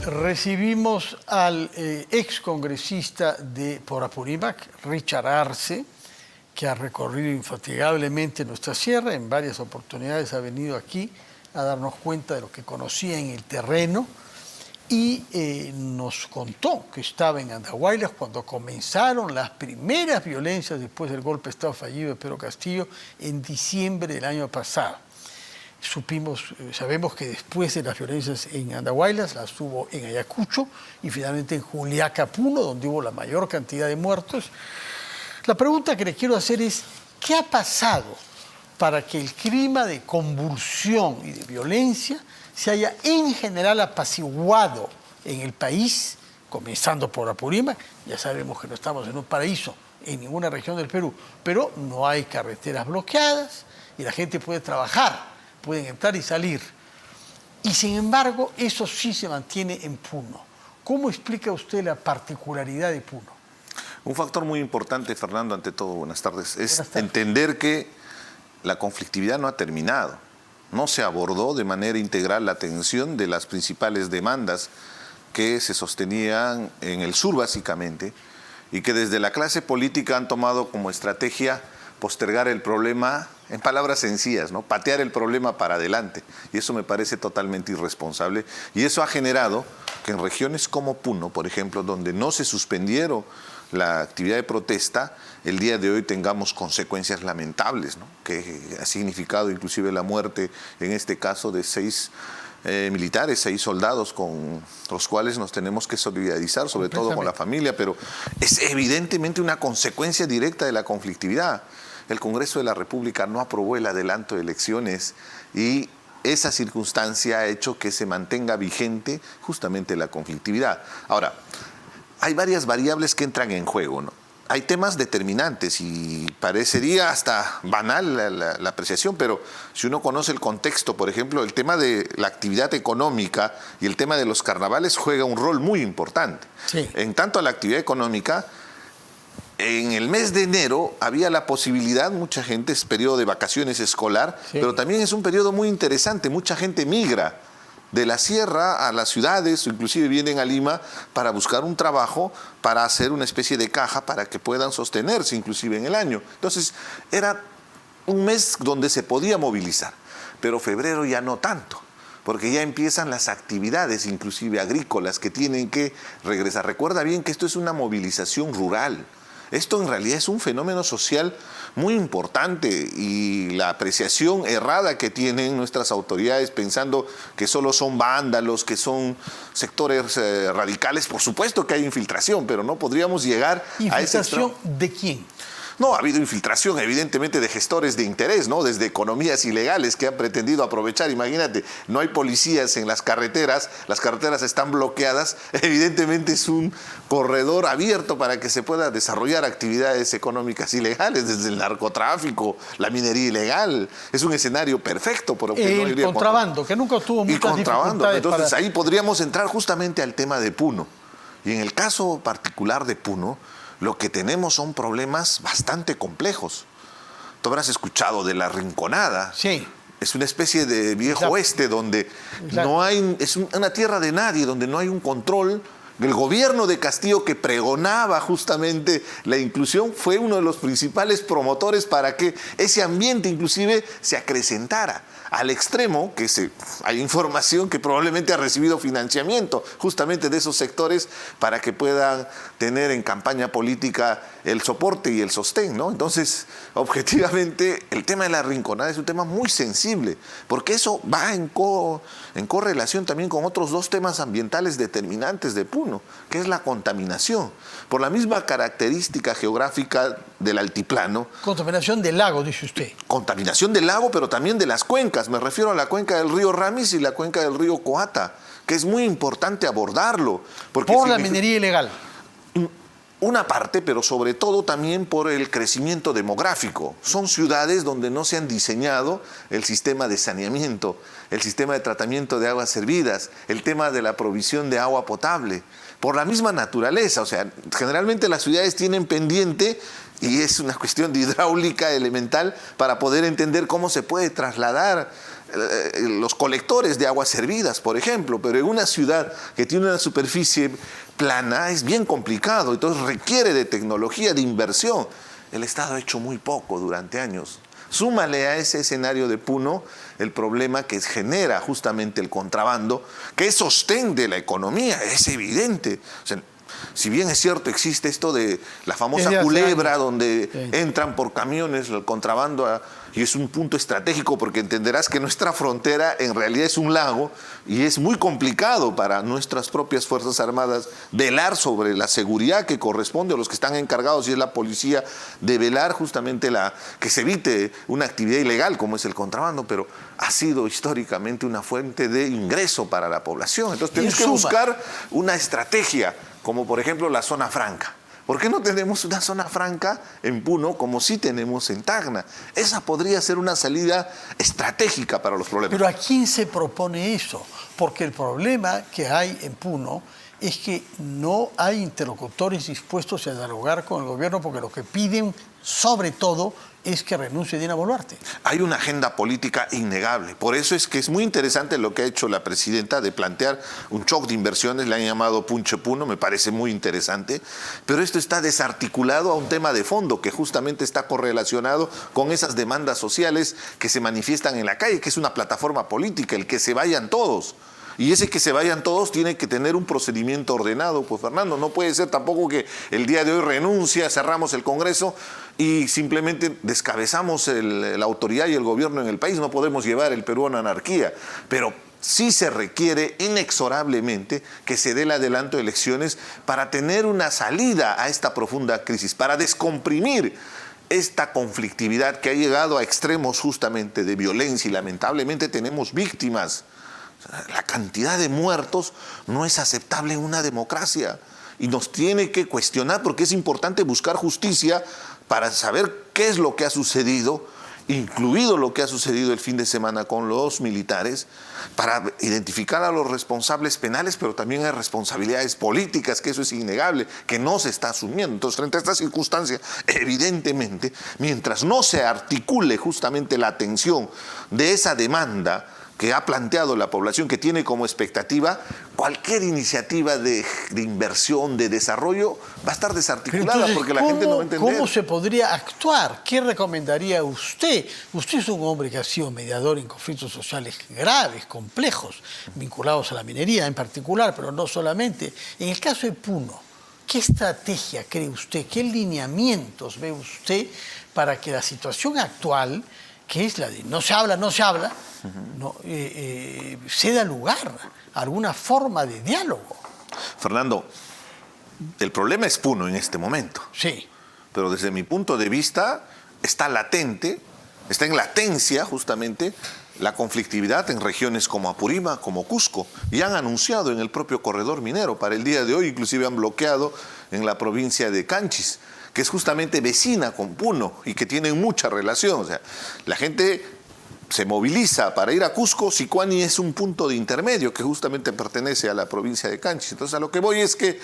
Recibimos al excongresista por Apurímac, Richard Arce, que ha recorrido infatigablemente nuestra sierra. En varias oportunidades ha venido aquí a darnos cuenta de lo que conocía en el terreno y nos contó que estaba en Andahuaylas cuando comenzaron las primeras violencias después del golpe de Estado fallido de Pedro Castillo en diciembre del año pasado. Sabemos que después de las violencias en Andahuaylas las hubo en Ayacucho y finalmente en Juliaca, Puno, donde hubo la mayor cantidad de muertos. La pregunta que le quiero hacer es, ¿qué ha pasado para que el clima de convulsión y de violencia se haya en general apaciguado en el país, comenzando por Apurímac? Ya sabemos que no estamos en un paraíso en ninguna región del Perú, pero no hay carreteras bloqueadas y la gente puede trabajar, pueden entrar y salir. Y sin embargo, eso sí se mantiene en Puno. ¿Cómo explica usted la particularidad de Puno? Un factor muy importante, Fernando, ante todo, buenas tardes, es entender que la conflictividad no ha terminado. No se abordó de manera integral la atención de las principales demandas que se sostenían en el sur, básicamente, y que desde la clase política han tomado como estrategia postergar el problema, en palabras sencillas, ¿no? Patear el problema para adelante. Y eso me parece totalmente irresponsable. Y eso ha generado que en regiones como Puno, por ejemplo, donde no se suspendieron la actividad de protesta, el día de hoy tengamos consecuencias lamentables, ¿no? Que ha significado inclusive la muerte, en este caso, de 6 militares, 6 soldados con los cuales nos tenemos que solidarizar, sobre todo con la familia, pero es evidentemente una consecuencia directa de la conflictividad. El Congreso de la República no aprobó el adelanto de elecciones y esa circunstancia ha hecho que se mantenga vigente justamente la conflictividad. Ahora, hay varias variables que entran en juego, ¿no? Hay temas determinantes y parecería hasta banal la apreciación, pero si uno conoce el contexto, por ejemplo, el tema de la actividad económica y el tema de los carnavales juega un rol muy importante. Sí. En tanto a la actividad económica, en el mes de enero había la posibilidad, mucha gente, es periodo de vacaciones escolar, sí, pero también es un periodo muy interesante, mucha gente migra de la sierra a las ciudades o inclusive vienen a Lima para buscar un trabajo, para hacer una especie de caja para que puedan sostenerse inclusive en el año. Entonces era un mes donde se podía movilizar, pero febrero ya no tanto, porque ya empiezan las actividades inclusive agrícolas que tienen que regresar. Recuerda bien que esto es una movilización rural. Esto en realidad es un fenómeno social muy importante y la apreciación errada que tienen nuestras autoridades pensando que solo son vándalos, que son sectores radicales. Por supuesto que hay infiltración, pero no podríamos llegar a ese extremo. ¿Infiltración de quién? No, ha habido infiltración evidentemente de gestores de interés, ¿no? Desde economías ilegales que han pretendido aprovechar. Imagínate, no hay policías en las carreteras están bloqueadas. Evidentemente es un corredor abierto para que se pueda desarrollar actividades económicas ilegales, desde el narcotráfico, la minería ilegal. Es un escenario perfecto. El contrabando, que nunca tuvo muchas dificultades. Entonces ahí podríamos entrar justamente al tema de Puno. Y en el caso particular de Puno, lo que tenemos son problemas bastante complejos. Tú habrás escuchado de la Rinconada. Sí. Es una especie de viejo oeste donde no hay, es una tierra de nadie, donde no hay un control. El gobierno de Castillo, que pregonaba justamente la inclusión, fue uno de los principales promotores para que ese ambiente inclusive se acrecentara. Al extremo que hay información que probablemente ha recibido financiamiento justamente de esos sectores para que puedan tener en campaña política el soporte y el sostén, ¿no? Entonces, objetivamente, el tema de la Rinconada es un tema muy sensible, porque eso va en correlación también con otros 2 temas ambientales determinantes de Puno, que es la contaminación. Por la misma característica geográfica del altiplano. Contaminación del lago, dice usted. Contaminación del lago, pero también de las cuencas. Me refiero a la cuenca del río Ramis y la cuenca del río Coata, que es muy importante abordarlo. Por la minería ilegal. Una parte, pero sobre todo también por el crecimiento demográfico. Son ciudades donde no se han diseñado el sistema de saneamiento, el sistema de tratamiento de aguas servidas, el tema de la provisión de agua potable. Por la misma naturaleza, o sea, generalmente las ciudades tienen pendiente y es una cuestión de hidráulica elemental para poder entender cómo se puede trasladar los colectores de aguas servidas, por ejemplo, pero en una ciudad que tiene una superficie plana es bien complicado, entonces requiere de tecnología, de inversión. El Estado ha hecho muy poco durante años. Súmale a ese escenario de Puno el problema que genera justamente el contrabando, que es sostén de la economía, es evidente. O sea, si bien es cierto, existe esto de la famosa culebra, donde entran por camiones el contrabando, y es un punto estratégico porque entenderás que nuestra frontera en realidad es un lago y es muy complicado para nuestras propias Fuerzas Armadas velar sobre la seguridad que corresponde a los que están encargados, y es la policía, de velar justamente que se evite una actividad ilegal como es el contrabando, pero ha sido históricamente una fuente de ingreso para la población. Entonces tenemos que buscar una estrategia, como por ejemplo la zona franca. ¿Por qué no tenemos una zona franca en Puno como sí tenemos en Tacna? Esa podría ser una salida estratégica para los problemas. Pero ¿a quién se propone eso? Porque el problema que hay en Puno es que no hay interlocutores dispuestos a dialogar con el gobierno, porque lo que piden, sobre todo, es que renuncie Dina Boluarte. Hay una agenda política innegable. Por eso es que es muy interesante lo que ha hecho la presidenta de plantear un shock de inversiones, le han llamado Punche Puno, me parece muy interesante, pero esto está desarticulado a un tema de fondo que justamente está correlacionado con esas demandas sociales que se manifiestan en la calle, que es una plataforma política, el que se vayan todos. Y ese que se vayan todos tiene que tener un procedimiento ordenado, pues Fernando, no puede ser tampoco que el día de hoy renuncia, cerramos el Congreso y simplemente descabezamos la autoridad y el gobierno en el país. No podemos llevar el Perú a una anarquía, pero sí se requiere inexorablemente que se dé el adelanto de elecciones para tener una salida a esta profunda crisis, para descomprimir esta conflictividad que ha llegado a extremos justamente de violencia, y lamentablemente tenemos víctimas. La cantidad de muertos no es aceptable en una democracia y nos tiene que cuestionar, porque es importante buscar justicia para saber qué es lo que ha sucedido, incluido lo que ha sucedido el fin de semana con los militares, para identificar a los responsables penales, pero también hay responsabilidades políticas, que eso es innegable, que no se está asumiendo. Entonces, frente a esta circunstancia, evidentemente, mientras no se articule justamente la atención de esa demanda que ha planteado la población, que tiene como expectativa, cualquier iniciativa de inversión, de desarrollo, va a estar desarticulada. Entonces, porque la gente no va a entender. ¿Cómo se podría actuar? ¿Qué recomendaría usted? Usted es un hombre que ha sido mediador en conflictos sociales graves, complejos, vinculados a la minería en particular, pero no solamente. En el caso de Puno, ¿qué estrategia cree usted, qué lineamientos ve usted para que la situación actual, que es la de no se habla, no, se da lugar a alguna forma de diálogo? Fernando, el problema es Puno en este momento. Sí. Pero desde mi punto de vista está latente, está en latencia justamente la conflictividad en regiones como Apurímac, como Cusco, y han anunciado en el propio corredor minero para el día de hoy, inclusive han bloqueado en la provincia de Canchis, que es justamente vecina con Puno y que tienen mucha relación. O sea, la gente se moviliza para ir a Cusco. Sicuani es un punto de intermedio que justamente pertenece a la provincia de Canchis. Entonces, a lo que voy es que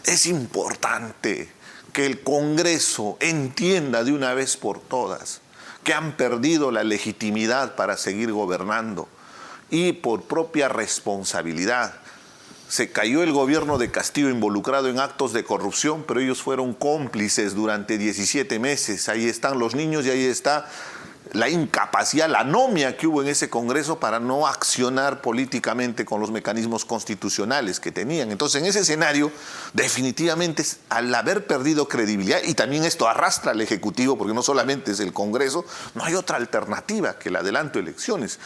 es importante que el Congreso entienda de una vez por todas que han perdido la legitimidad para seguir gobernando, y por propia responsabilidad. Se cayó el gobierno de Castillo involucrado en actos de corrupción, pero ellos fueron cómplices durante 17 meses. Ahí están los niños y ahí está la incapacidad, la anomia que hubo en ese Congreso para no accionar políticamente con los mecanismos constitucionales que tenían. Entonces, en ese escenario, definitivamente, al haber perdido credibilidad, y también esto arrastra al Ejecutivo, porque no solamente es el Congreso, no hay otra alternativa que el adelanto de elecciones.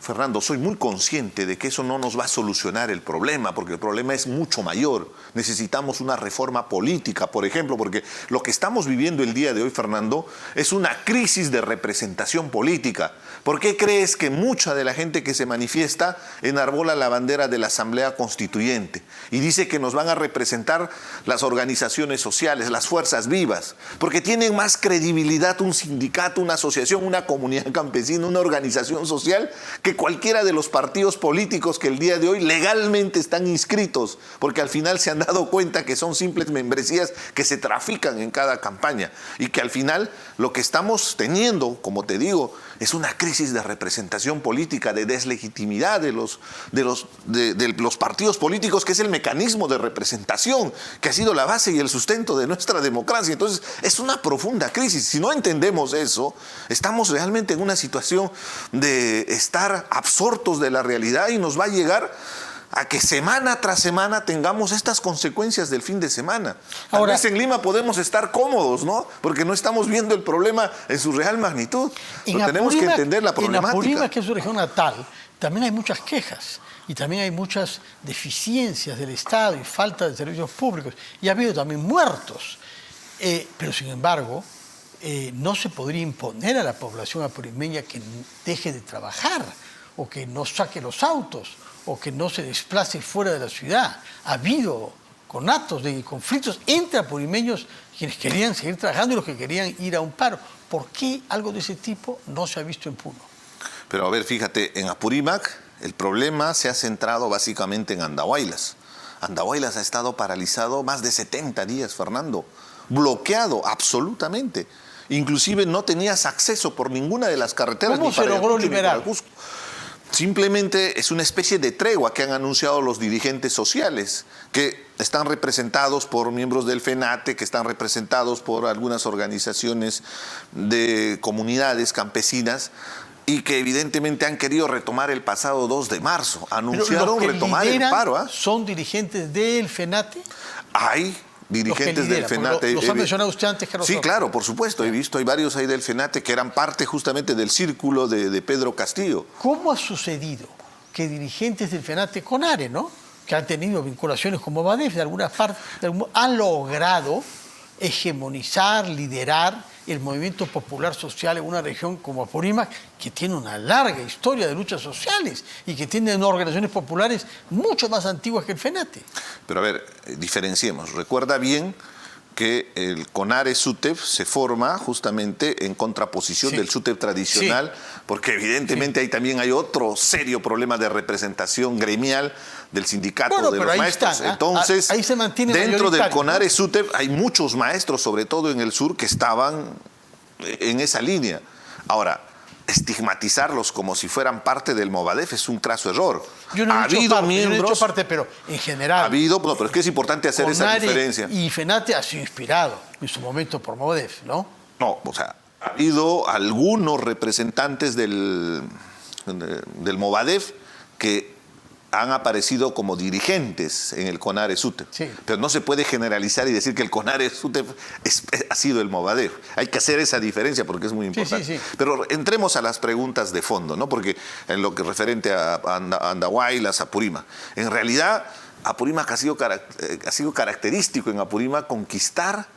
Fernando, soy muy consciente de que eso no nos va a solucionar el problema, porque el problema es mucho mayor. Necesitamos una reforma política, por ejemplo, porque lo que estamos viviendo el día de hoy, Fernando, es una crisis de representación política. ¿Por qué crees que mucha de la gente que se manifiesta enarbola la bandera de la Asamblea Constituyente y dice que nos van a representar las organizaciones sociales, las fuerzas vivas? Porque tienen más credibilidad un sindicato, una asociación, una comunidad campesina, una organización social, que cualquiera de los partidos políticos que el día de hoy legalmente están inscritos, porque al final se han dado cuenta que son simples membresías que se trafican en cada campaña, y que al final lo que estamos teniendo, como te te digo, es una crisis de representación política, de deslegitimidad de los partidos políticos, que es el mecanismo de representación, que ha sido la base y el sustento de nuestra democracia. Entonces, es una profunda crisis. Si no entendemos eso, estamos realmente en una situación de estar absortos de la realidad y nos va a llegar a que semana tras semana tengamos estas consecuencias del fin de semana. Tal vez en Lima podemos estar cómodos, ¿no? Porque no estamos viendo el problema en su real magnitud. Pero tenemos que entender la problemática. En Apurímac, que es su región natal, también hay muchas quejas y también hay muchas deficiencias del Estado y falta de servicios públicos. Y ha habido también muertos. Pero sin embargo, no se podría imponer a la población apurimeña que deje de trabajar o que no saque los autos o que no se desplace fuera de la ciudad. Ha habido conatos de conflictos entre apurimeños, quienes querían seguir trabajando y los que querían ir a un paro. ¿Por qué algo de ese tipo no se ha visto en Puno? Pero a ver, fíjate, en Apurímac el problema se ha centrado básicamente en Andahuaylas. Andahuaylas ha estado paralizado más de 70 días, Fernando, bloqueado absolutamente. Inclusive no tenías acceso por ninguna de las carreteras. ¿Cómo se logró liberar? Simplemente es una especie de tregua que han anunciado los dirigentes sociales, que están representados por miembros del FENATE, que están representados por algunas organizaciones de comunidades campesinas, y que evidentemente han querido retomar el pasado 2 de marzo. Anunciaron retomar el paro. ¿Son dirigentes del FENATE? Hay dirigentes del FENATE. ¿Los ha mencionado usted antes que nosotros? Sí, claro, por supuesto. He visto, hay varios ahí del FENATE que eran parte justamente del círculo de Pedro Castillo. ¿Cómo ha sucedido que dirigentes del FENATE con ARE, ¿no?, que han tenido vinculaciones con Movadef de alguna parte, han logrado hegemonizar, liderar el movimiento popular social en una región como Apurímac, que tiene una larga historia de luchas sociales y que tiene unas organizaciones populares mucho más antiguas que el FENATE? Pero a ver, diferenciemos. Recuerda bien que el CONARE-SUTEP se forma justamente en contraposición del SUTEP tradicional, porque evidentemente ahí también hay otro serio problema de representación gremial del sindicato de los maestros. Entonces, ahí se mantiene dentro del CONARE-SUTEP hay muchos maestros, sobre todo en el sur, que estaban en esa línea. Ahora, estigmatizarlos como si fueran parte del Movadef es un craso error. Yo no he dicho parte, pero en general. Ha habido, no, pero es que es importante hacer esa diferencia. Y FENATE ha sido inspirado en su momento por Movadef, ¿no? No, o sea, ha habido algunos representantes del Movadef que han aparecido como dirigentes en el CONARE-SUTEP. Sí. Pero no se puede generalizar y decir que el CONARE-SUTEP ha sido el Movadef. Hay que hacer esa diferencia porque es muy importante. Sí. Pero entremos a las preguntas de fondo, ¿no? Porque en lo que referente a Andahuaylas, a Apurímac. En realidad, Apurímac ha sido característico en Apurímac conquistar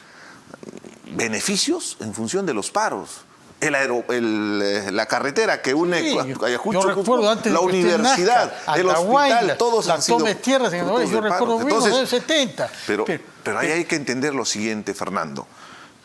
beneficios en función de los paros. La carretera que une Ayacucho, la universidad, el hospital, todos han sido tierras en Andahuaylas, yo recuerdo bien, en los 70. Pero ahí hay que entender lo siguiente, Fernando.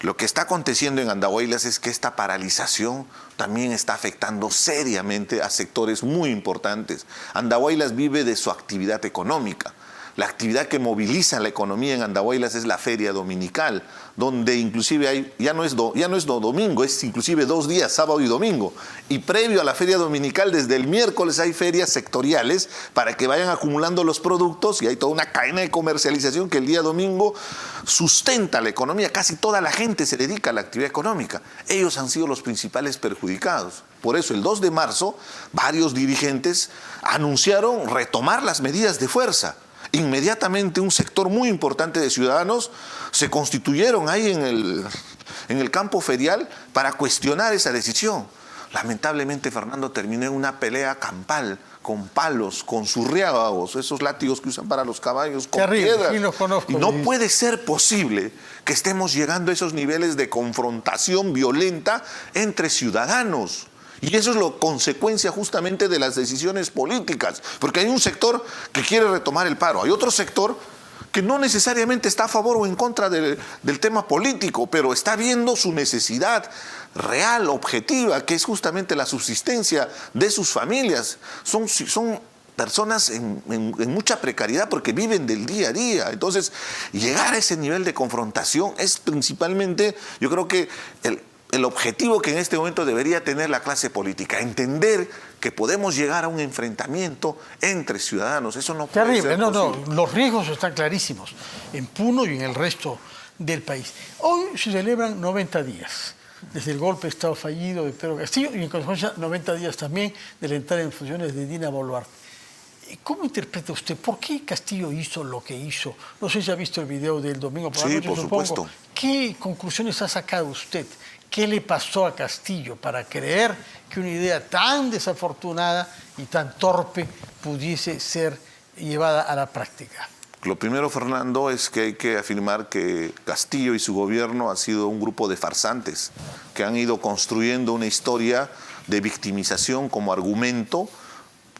Lo que está aconteciendo en Andahuaylas es que esta paralización también está afectando seriamente a sectores muy importantes. Andahuaylas vive de su actividad económica. La actividad que moviliza la economía en Andahuaylas es la feria dominical, donde inclusive hay, ya no es domingo, es inclusive 2 días, sábado y domingo. Y previo a la feria dominical, desde el miércoles hay ferias sectoriales para que vayan acumulando los productos y hay toda una cadena de comercialización que el día domingo sustenta la economía. Casi toda la gente se dedica a la actividad económica. Ellos han sido los principales perjudicados. Por eso el 2 de marzo varios dirigentes anunciaron retomar las medidas de fuerza. Inmediatamente un sector muy importante de ciudadanos se constituyeron ahí en el campo ferial para cuestionar esa decisión. Lamentablemente, Fernando, terminó en una pelea campal, con palos, con zurriágos, esos látigos que usan para los caballos, con piedras. Sí, los conozco. Y no puede ser posible que estemos llegando a esos niveles de confrontación violenta entre ciudadanos. Y eso es la consecuencia justamente de las decisiones políticas, porque hay un sector que quiere retomar el paro, hay otro sector que no necesariamente está a favor o en contra del tema político, pero está viendo su necesidad real, objetiva, que es justamente la subsistencia de sus familias. Son personas en mucha precariedad porque viven del día a día. Entonces, llegar a ese nivel de confrontación es principalmente, yo creo que el objetivo que en este momento debería tener la clase política, entender que podemos llegar a un enfrentamiento entre ciudadanos. Eso no puede Terrible, ser posible. los riesgos están clarísimos en Puno y en el resto del país. Hoy se celebran 90 días desde el golpe de Estado fallido de Pedro Castillo y en consecuencia 90 días también de la entrada en funciones de Dina Boluarte. ¿Cómo interpreta usted? ¿Por qué Castillo hizo lo que hizo? No sé si ha visto el video del domingo por la noche, por supongo. supuesto. ¿Qué conclusiones ha sacado usted? ¿Qué le pasó a Castillo para creer que una idea tan desafortunada y tan torpe pudiese ser llevada a la práctica? Lo primero, Fernando, es que hay que afirmar que Castillo y su gobierno han sido un grupo de farsantes que han ido construyendo una historia de victimización como argumento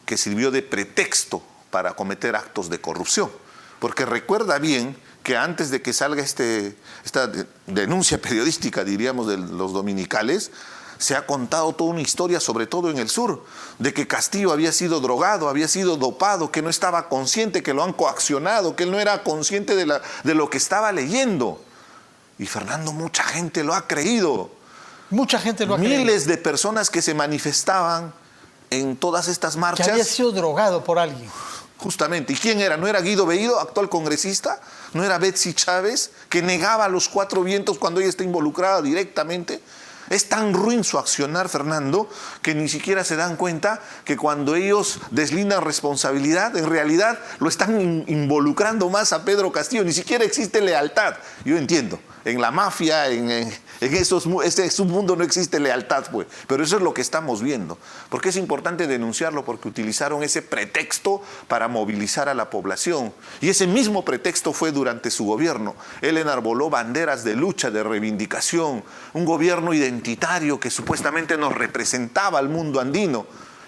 que sirvió de pretexto para cometer actos de corrupción. Porque recuerda bien que antes de que salga esta denuncia periodística, diríamos, de los dominicales, se ha contado toda una historia, sobre todo en el sur, de que Castillo había sido drogado, había sido dopado, que no estaba consciente, que lo han coaccionado, que él no era consciente de lo que estaba leyendo. Y Fernando, mucha gente lo ha creído. Mucha gente lo ha creído. Miles de personas que se manifestaban en todas estas marchas. Que había sido drogado por alguien. Justamente. ¿Y quién era? ¿No era Guido Bellido, actual congresista? ¿No era Betsy Chávez, que negaba a los cuatro vientos cuando ella está involucrada directamente? Es tan ruin su accionar, Fernando, que ni siquiera se dan cuenta que cuando ellos deslindan responsabilidad, en realidad lo están involucrando más a Pedro Castillo. Ni siquiera existe lealtad. Yo entiendo. En la mafia, en ese submundo no existe lealtad, pues. Pero eso es lo que estamos viendo. Porque es importante denunciarlo, porque utilizaron ese pretexto para movilizar a la población. Y ese mismo pretexto fue durante su gobierno. Él enarboló banderas de lucha, de reivindicación, un gobierno identitario que supuestamente nos representaba al mundo andino.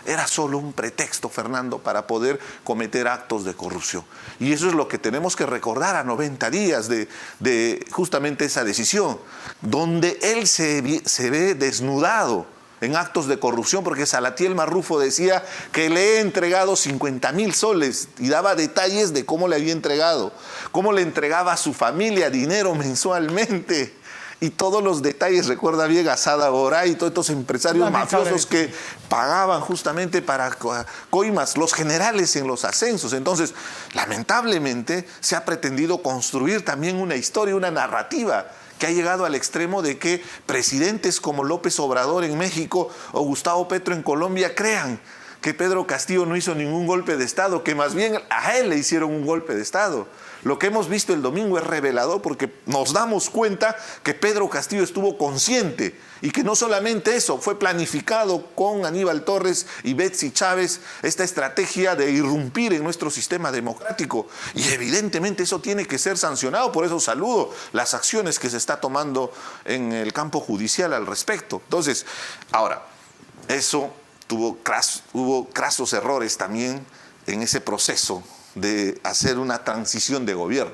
Era solo un pretexto, Fernando, para poder cometer actos de corrupción. Y eso es lo que tenemos que recordar a 90 días de justamente esa decisión, donde él se ve desnudado en actos de corrupción, porque Salatiel Marrufo decía que le he entregado 50.000 soles y daba detalles de cómo le había entregado, cómo le entregaba a su familia dinero mensualmente. Y todos los detalles, recuerda bien a Sada Boray y todos estos empresarios mafiosos que pagaban justamente para coimas, los generales en los ascensos. Entonces, lamentablemente, se ha pretendido construir también una historia, una narrativa que ha llegado al extremo de que presidentes como López Obrador en México o Gustavo Petro en Colombia crean que Pedro Castillo no hizo ningún golpe de Estado, que más bien a él le hicieron un golpe de Estado. Lo que hemos visto el domingo es revelador, porque nos damos cuenta que Pedro Castillo estuvo consciente y que no solamente eso, fue planificado con Aníbal Torres y Betsy Chávez esta estrategia de irrumpir en nuestro sistema democrático. Y evidentemente eso tiene que ser sancionado, por eso saludo las acciones que se está tomando en el campo judicial al respecto. Entonces, ahora, eso hubo crasos errores también en ese proceso de hacer una transición de gobierno.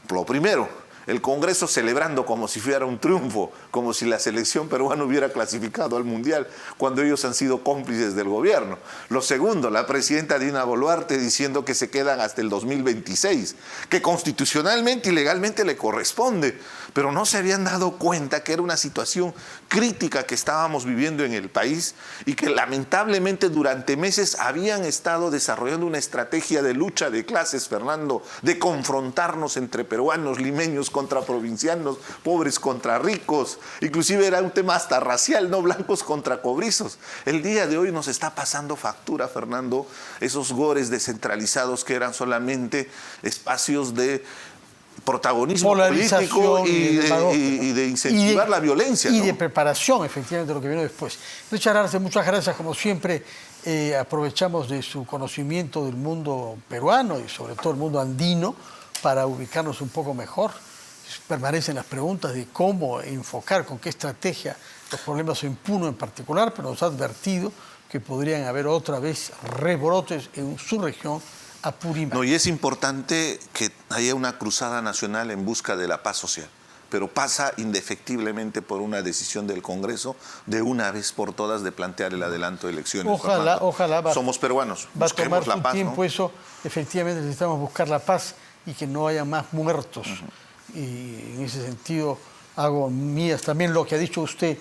Lo primero, el Congreso celebrando como si fuera un triunfo, como si la selección peruana hubiera clasificado al Mundial, cuando ellos han sido cómplices del gobierno. Lo segundo, la presidenta Dina Boluarte diciendo que se quedan hasta el 2026, que constitucionalmente y legalmente le corresponde, pero no se habían dado cuenta que era una situación crítica que estábamos viviendo en el país y que lamentablemente durante meses habían estado desarrollando una estrategia de lucha de clases, Fernando, de confrontarnos entre peruanos, limeños contra provincianos, pobres contra ricos, inclusive era un tema hasta racial, no blancos contra cobrizos. El día de hoy nos está pasando factura, Fernando, esos gores descentralizados que eran solamente espacios de protagonismo político y de incentivar la violencia. Y de preparación, efectivamente, de lo que viene después. Richard Arce, muchas gracias, como siempre. Aprovechamos de su conocimiento del mundo peruano y sobre todo el mundo andino para ubicarnos un poco mejor. Permanecen las preguntas de cómo enfocar, con qué estrategia los problemas en Puno en particular, pero nos ha advertido que podrían haber otra vez rebrotes en su región, Apurímac. No, y es importante que haya una cruzada nacional en busca de la paz social, pero pasa indefectiblemente por una decisión del Congreso de una vez por todas de plantear el adelanto de elecciones. Ojalá. Somos peruanos, va a tomar la su paz, tiempo, ¿no? Eso, efectivamente necesitamos buscar la paz y que no haya más muertos. Y en ese sentido hago mías también lo que ha dicho usted